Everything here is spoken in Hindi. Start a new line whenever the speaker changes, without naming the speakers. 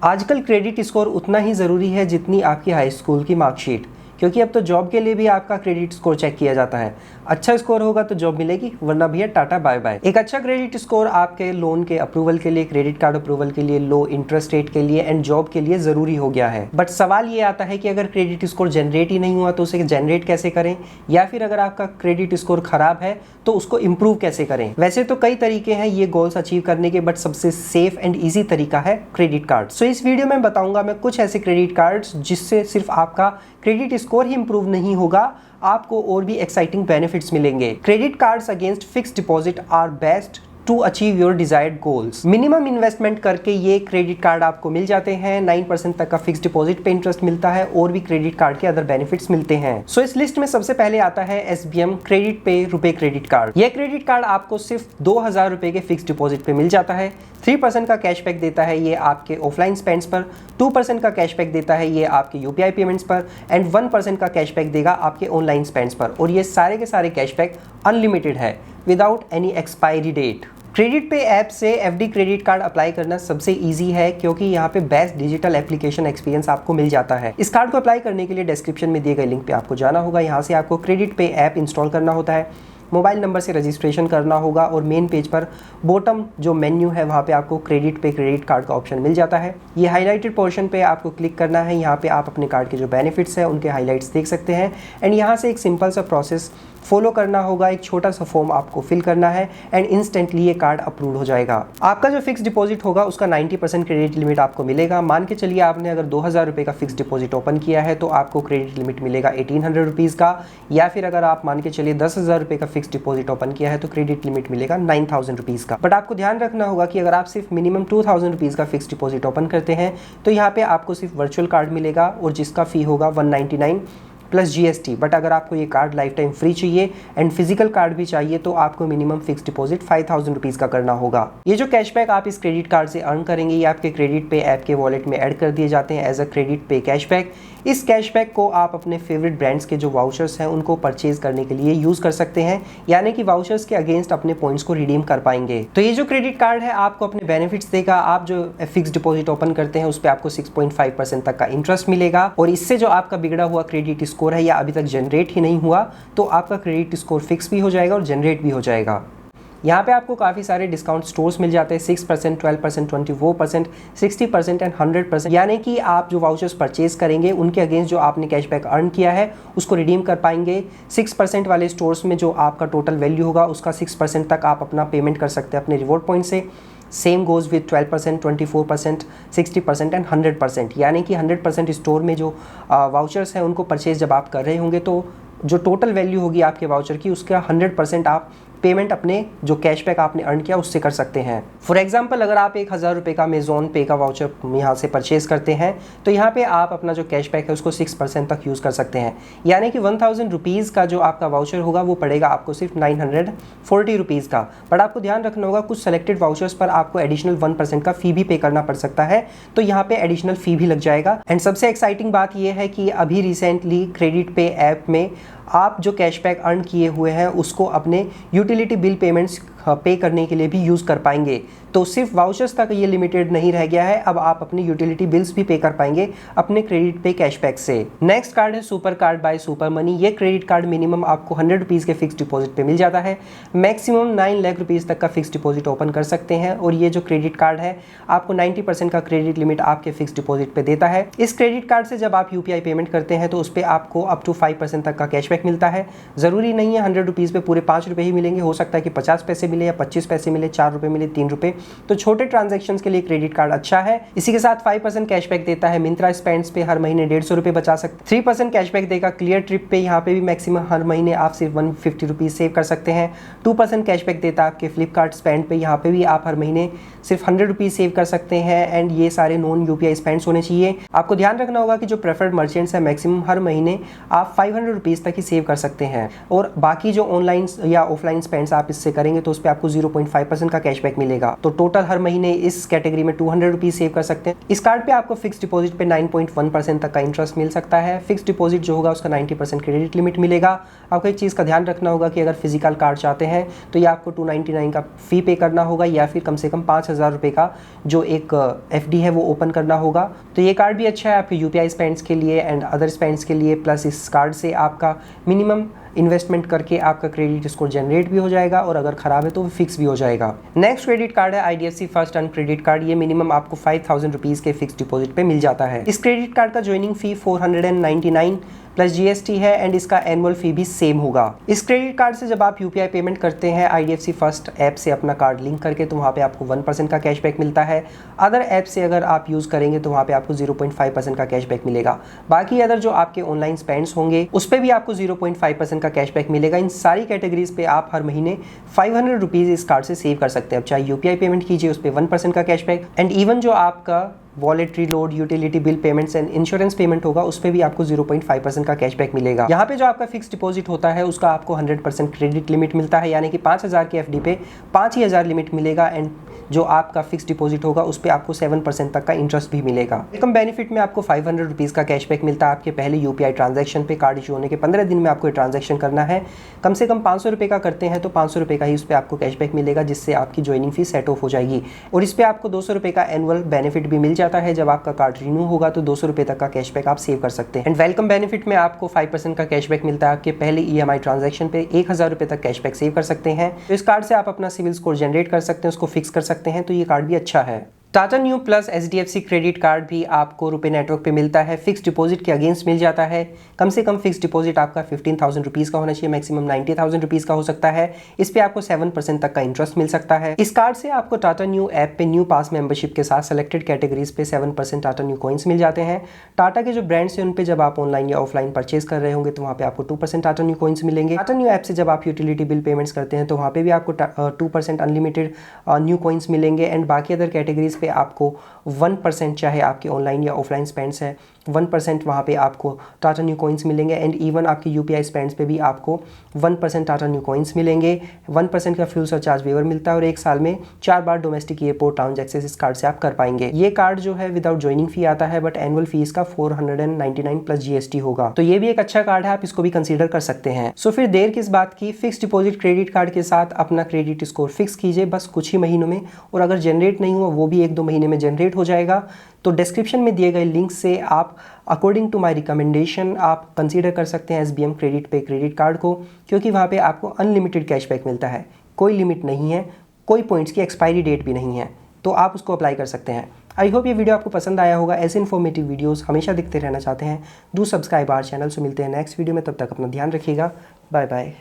आजकल क्रेडिट स्कोर उतना ही ज़रूरी है जितनी आपकी हाई स्कूल की मार्कशीट, क्योंकि अब तो जॉब के लिए भी आपका क्रेडिट स्कोर चेक किया जाता है। अच्छा स्कोर होगा तो जॉब मिलेगी, वरना भैया टाटा बाय बाय। एक अच्छा क्रेडिट स्कोर आपके लोन के अप्रूवल के लिए, क्रेडिट कार्ड अप्रूवल के लिए, लो इंटरेस्ट रेट के लिए एंड जॉब के लिए ज़रूरी हो गया है। बट सवाल ये आता है कि अगर क्रेडिट स्कोर जनरेट ही नहीं हुआ तो उसे जनरेट कैसे करें, या फिर अगर आपका क्रेडिट स्कोर खराब है तो उसको इम्प्रूव कैसे करें। वैसे तो कई तरीके हैं ये गोल्स अचीव करने के, बट सबसे सेफ एंड ईजी तरीका है क्रेडिट कार्ड। सो इस वीडियो में बताऊंगा मैं कुछ ऐसे क्रेडिट कार्ड्स जिससे सिर्फ आपका क्रेडिट स्कोर ही इंप्रूव नहीं होगा, आपको और भी एक्साइटिंग बेनिफिट्स मिलेंगे। Credit cards against fixed deposit are best to achieve your desired goals. Minimum investment करके ये क्रेडिट कार्ड आपको मिल जाते हैं। 9% तक का फिक्स डिपॉजिट पे इंटरेस्ट मिलता है और भी क्रेडिट कार्ड के अदर बेनिफिट्स मिलते हैं। सो इस लिस्ट में सबसे पहले आता है SBM क्रेडिट पे रुपए क्रेडिट कार्ड। ये क्रेडिट कार्ड आपको सिर्फ 2000 रुपए के फिक्स डिपॉजिट पे मिल जाता है। 3% का कैशबैक देता है ये आपके ऑफलाइन स्पेंड्स पर, 2% का कैशबैक देता है ये आपके UPI पेमेंट्स पर एंड 1% का कैशबैक देगा आपके ऑनलाइन स्पेंड्स पर। और ये सारे के सारे कैशबैक अनलिमिटेड है without any expiry date. Credit pay app से FD क्रेडिट कार्ड अप्लाई करना सबसे इजी है, क्योंकि यहाँ पे बेस्ट डिजिटल एप्लीकेशन एक्सपीरियंस आपको मिल जाता है। इस कार्ड को अप्लाई करने के लिए डिस्क्रिप्शन में दिए गए लिंक पे आपको जाना होगा। यहाँ से आपको क्रेडिट पे ऐप इंस्टॉल करना होता है, मोबाइल नंबर से रजिस्ट्रेशन करना होगा और मेन पेज पर बॉटम जो मेन्यू है वहाँ पे आपको क्रेडिट पे क्रेडिट कार्ड का ऑप्शन मिल जाता है। ये हाईलाइटेड पोर्शन पे आपको क्लिक करना है। यहाँ पे आप अपने कार्ड के जो बेनिफिट्स हैं उनके हाईलाइट्स देख सकते हैं एंड यहाँ से एक सिंपल सा प्रोसेस फॉलो करना होगा। एक छोटा सा फॉर्म आपको फिल करना है एंड इंस्टेंटली ये कार्ड अप्रूव हो जाएगा। आपका जो फिक्स डिपॉजिट होगा उसका 90% क्रेडिट लिमिट आपको मिलेगा। मान के चलिए आपने अगर 2000 रुपये का फिक्स डिपॉजिट ओपन किया है तो आपको क्रेडिट लिमिट मिलेगा 1800 रुपीज़ का, या फिर अगर आप मान के चलिए 10,000 रुपये का फिक्स डिपॉजिट ओपन किया है तो क्रेडिट लिमिट मिलेगा 9000 रुपीज़ का। बट आपको ध्यान रखना होगा कि अगर आप सिर्फ मिनिमम 2000 रुपीज़ का फिक्स डिपॉजिट ओपन करते हैं तो यहाँ पे आपको सिर्फ वर्चुअल कार्ड मिलेगा और जिसका फी होगा 199 प्लस GST। बट अगर आपको ये कार्ड लाइफ टाइम फ्री चाहिए एंड फिजिकल कार्ड भी चाहिए तो आपको मिनिमम फिक्स डिपॉजिट 5000 रुपीज़ का करना होगा। ये जो कैशबैक आप इस क्रेडिट कार्ड से अर्न करेंगे ये आपके क्रेडिट पे ऐप के वॉलेट में ऐड कर दिए जाते हैं एज अ क्रेडिट पे कैशबैक। इस कैशबैक को आप अपने फेवरेट ब्रांड्स के जो वाउचर्स हैं उनको परचेज करने के लिए यूज़ कर सकते हैं, यानी कि वाउचर्स के अगेंस्ट अपने पॉइंट्स को रिडीम कर पाएंगे। तो ये जो क्रेडिट कार्ड है आपको अपने बेनिफिट्स देगा। आप जो फिक्स डिपॉजिट ओपन करते हैं उस पर आपको 6.5% तक का इंटरेस्ट मिलेगा और इससे जो आपका बिगड़ा हुआ क्रेडिट स्कोर है या अभी तक जनरेट ही नहीं हुआ तो आपका क्रेडिट स्कोर फिक्स भी हो जाएगा और जनरेट भी हो जाएगा। यहाँ पे आपको काफ़ी सारे डिस्काउंट स्टोर्स मिल जाते हैं 6%, 12%, 24%, 60% एंड 100%, यानी कि आप जो वाउचर्स परचेज करेंगे उनके अगेंस्ट जो आपने कैशबैक अर्न किया है उसको रिडीम कर पाएंगे। 6% वाले स्टोर्स में जो आपका टोटल वैल्यू होगा उसका 6% तक आप अपना पेमेंट कर सकते हैं अपने रिवॉर्ड पॉइंट से। सेम गोज़ विद 12%, 24%, 60% एंड 100%, यानी कि 100% स्टोर में जो वाउचर्स हैं उनको परचेज जब आप कर रहे होंगे तो जो टोटल वैल्यू होगी आपके वाउचर की उसका 100% आप पेमेंट अपने जो कैशबैक आपने अर्न किया उससे कर सकते हैं। फॉर एग्जांपल अगर आप 1000 रुपये का अमेज़ॉन पे का वाउचर यहाँ से परचेज करते हैं तो यहाँ पे आप अपना जो कैशबैक है उसको 6% तक यूज़ कर सकते हैं, यानी कि 1000 रुपीज़ का जो आपका वाउचर होगा वो पड़ेगा आपको सिर्फ 940 रुपीज़ का। बट आपको ध्यान रखना होगा कुछ सेलेक्टेड वाउचर्स पर आपको एडिशनल 1% का फ़ी भी पे करना पड़ सकता है, तो यहाँ पे एडिशनल फ़ी भी लग जाएगा। एंड सबसे एक्साइटिंग बात यह है कि अभी रिसेंटली क्रेडिट पे ऐप में आप जो कैशबैक अर्न किए हुए हैं उसको अपने यूटिलिटी बिल पेमेंट्स पे करने के लिए भी यूज़ कर पाएंगे। तो सिर्फ वाउचर्स तक ये लिमिटेड नहीं रह गया है, अब आप अपने यूटिलिटी बिल्स भी पे कर पाएंगे अपने क्रेडिट पे कैशबैक से। नेक्स्ट कार्ड है super card by super money. ये क्रेडिट कार्ड मिनिमम आपको 100 रुपीज़ के फिक्स डिपॉजिट पे मिल जाता है। मैक्सिमम 9 लाख रुपीज़ तक का फिक्स डिपॉजिट ओपन कर सकते हैं और ये जो क्रेडिट कार्ड है आपको 90% का क्रेडिट लिमिट आपके फिक्स डिपॉजिट पे देता है। इस क्रेडिट कार्ड से जब आप UPI पेमेंट करते हैं तो उस पर आपको अप टू 5% तक का कैशबैक मिलता है। ज़रूरी नहीं है 100 रुपीज़ पे पूरे 5 रुपये ही मिलेंगे, हो सकता है कि 50 पैसे मिले या 25 पैसे मिले, 4 रुपये मिले, 3 रुपये। तो छोटे ट्रांजैक्शंस के लिए क्रेडिट कार्ड अच्छा है। इसी के साथ 5% कैशबैक देता है मिंत्रा स्पेंड्स पे, हर महीने 150 रुपये बचा सकते। 3% कैशबैक देगा क्लियर ट्रिप पे, यहाँ पे भी मैक्सिमम हर महीने आप सिर्फ 150 रुपीज़ सेव कर सकते हैं। 2% कैशबैक देता है आपके फ्लिपकार्ट स्पेंड पे, यहाँ पे भी आप हर महीने सिर्फ 100 रुपीज़ सेव कर सकते हैं एंड ये सारे नॉन UPI स्पेंड्स होने चाहिए। आपको ध्यान रखना होगा कि जो प्रेफर्ड मर्चेंट्स है मैक्सिमम हर महीने आप 500 रुपीज़ तक ही सेव कर सकते हैं और बाकी जो ऑनलाइन या ऑफलाइन स्पेंड्स आप इससे करेंगे तो उस पर पे आपको 0.5% का कैशबैक मिलेगा। तो टोटल हर महीने इस कैटेगरी में 200 रुपीज सेव कर सकते हैं। इस कार्ड पे आपको फिक्स डिपॉजिट पे 9.1% तक का इंटरेस्ट मिल सकता है। फिक्स डिपॉजिट जो होगा उसका 90% क्रेडिट लिमिट मिलेगा। आपको एक चीज़ का ध्यान रखना होगा कि अगर फिजिकल कार्ड चाहते हैं तो ये आपको 299 का फ़ी पे करना होगा या फिर कम से कम 5,000 रुपये का जो एक FD है वो ओपन करना होगा। तो ये कार्ड भी अच्छा है आपके UPI स्पेंड्स के लिए एंड अदर स्पेंड्स के लिए। प्लस इस कार्ड से आपका मिनिमम इन्वेस्टमेंट करके आपका क्रेडिट स्कोर जनरेट भी हो जाएगा और अगर खराब है तो वो फिक्स भी हो जाएगा। नेक्स्ट क्रेडिट कार्ड है IDFC first earn credit card. ये मिनिमम आपको 5,000 रुपीज़ के फिक्स डिपॉजिट पे मिल जाता है। इस क्रेडिट कार्ड का ज्वाइनिंग फी 499 प्लस GST है एंड इसका एनुअल फी भी सेम होगा। इस क्रेडिट कार्ड से जब आप UPI पेमेंट करते हैं IDFC फर्स्ट ऐप से अपना कार्ड लिंक करके तो वहाँ पे आपको 1% का कैशबैक मिलता है। अदर ऐप से अगर आप यूज़ करेंगे तो वहाँ पे आपको 0.5% का कैशबैक मिलेगा। बाकी अदर जो आपके ऑनलाइन स्पेंड्स होंगे उस पर भी आपको 0.5% का कैशबैक मिलेगा। इन सारी कैटेगरीज पे आप हर महीने 500 रुपीज़ इस कार्ड से सेव कर सकते हैं। अब चाहे UPI पेमेंट कीजिए उस पर 1% का कैशबैक एंड इवन जो आपका wallet reload, utility bill payments and insurance payment होगा उस पर भी आपको 0.5% का कैशबैक मिलेगा। यहाँ पे जो आपका फिक्स डिपॉजिट होता है उसका आपको 100% क्रेडिट लिमिट मिलता है, यानी कि 5,000 के FD पे 5,000 लिमिट मिलेगा एंड जो आपका फिक्स डिपॉजिट होगा उस पर आपको 7% तक का इंटरेस्ट भी मिलेगा। वेलकम बेनिफिट में आपको 500 रुपीज़ का कैशबैक मिलता है आपके पहले UPI ट्रांजैक्शन पे। कार्ड इशू होने के 15 दिन में आपको ट्रांजैक्शन करना है। कम से कम 500 रुपये का करते हैं तो 500 रुपये का ही उस पर आपको कैशबैक मिलेगा, जिससे आपकी ज्वाइनिंग फी सेट ऑफ हो जाएगी। और इस पर आपको 200 रुपये का एनुअल बेनिफिट भी मिल जाता है। जब आपका कार्ड रिन्यू होगा तो 200 रुपये तक का कैशबैक आप सेव कर सकते हैं। एंड वेलकम बेनिफिट में आपको 5% का कैशबैक मिलता है आपके पहले EMI ट्रांजैक्शन पे। 1,000 रुपये तक कैशबैक सेव कर सकते हैं। तो इस कार्ड से आप अपना सिविल स्कोर जनरेट कर सकते हैं, उसको फिक्स कर सकते हैं। तो ये कार्ड भी अच्छा है। Tata new plus HDFC credit card भी आपको रुपए नेटवर्क पे मिलता है। फिक्स डिपॉजिट के अगेंस्ट मिल जाता है। कम से कम फिक्स डिपॉजिट आपका 15,000 रुपीज़ का होना चाहिए, मैक्सिमम 90,000 रुपीज़ का हो सकता है। इस पे आपको 7% तक का इंटरेस्ट मिल सकता है। इस कार्ड से आपको टाटा न्यू ऐप पे न्यू पास मेंबरशिप के साथ सेलेक्टेड कैटेगरीज पे 7% टाटा न्यू कॉइन्स मिल जाते हैं। टाटा के जो ब्रांड्स हैं उन पे जब आप ऑनलाइन या ऑफलाइन परचेज कर रहे होंगे तो वहाँ पे आपको 2% टाटा न्यू कॉइन्स मिलेंगे। टाटा न्यू ऐप से जब आप यूटिलिटी बिल पेमेंट्स करते हैं तो वहाँ पे भी आपको 2% अनलिमिटेड न्यू कॉइन्स मिलेंगे एंड बाकी अदर कैटेगरीज पे आपको 1% चाहे आपके ऑनलाइन या ऑफलाइन स्पेंड्स है 1% वहाँ पे आपको टाटा न्यू कॉइन्स मिलेंगे एंड इवन आपके UPI स्पेंड्स पे भी आपको 1% टाटा न्यू कॉइन्स मिलेंगे। 1% का फ्यूल सरचार्ज वेवर मिलता है और एक साल में 4 बार डोमेस्टिक एयरपोर्ट लाउंज एक्सेस इस कार्ड से आप कर पाएंगे। ये कार्ड जो है विदाउट ज्वाइनिंग फी आता है बट एनुअल फी इसका 499 प्लस GST होगा। तो ये भी एक अच्छा कार्ड है, आप इसको भी कंसीडर कर सकते हैं। सो फिर देर किस बात की, फिक्स डिपॉजिट क्रेडिट कार्ड के साथ अपना क्रेडिट स्कोर फिक्स कीजिए बस कुछ ही महीनों में, और अगर जनरेट नहीं हुआ वो भी 1-2 महीने में जनरेट हो जाएगा। तो डिस्क्रिप्शन में दिए गए लिंक से आप अकॉर्डिंग टू माय रिकमेंडेशन आप कंसीडर कर सकते हैं SBM क्रेडिट पे क्रेडिट कार्ड को, क्योंकि वहाँ पे आपको अनलिमिटेड कैशबैक मिलता है, कोई लिमिट नहीं है, कोई पॉइंट्स की एक्सपायरी डेट भी नहीं है, तो आप उसको अप्लाई कर सकते हैं। आई होप ये वीडियो आपको पसंद आया होगा। ऐसे इन्फॉर्मेटिव वीडियोस हमेशा दिखते रहना चाहते हैं, डू सब्सक्राइब आवर चैनल। से मिलते हैं नेक्स्ट वीडियो में, तब तक अपना ध्यान रखिएगा। Bye bye.